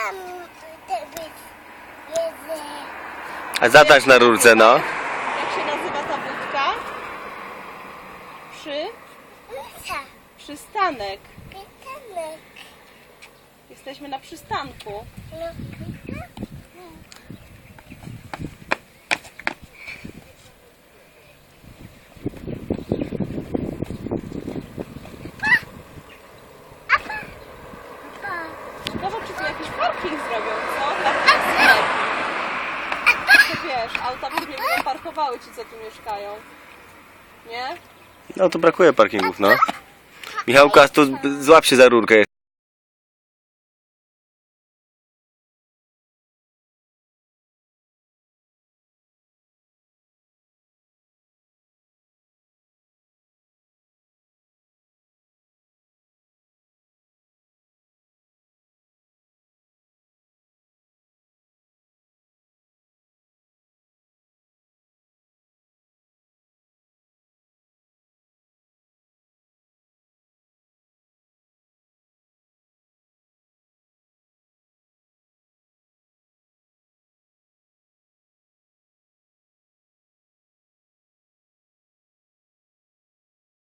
tam jest. A zatańcz na rurce, no. Jak się nazywa ta budka? Przystanek. Pytanek. Jesteśmy na przystanku. Ciekawe, czy tu jakiś parking zrobią, co? Dla taksówek. To wiesz, auta pewnie będą parkowały ci, co tu mieszkają. Nie? No to brakuje parkingów, no. Michałka, tu złap się za rurkę.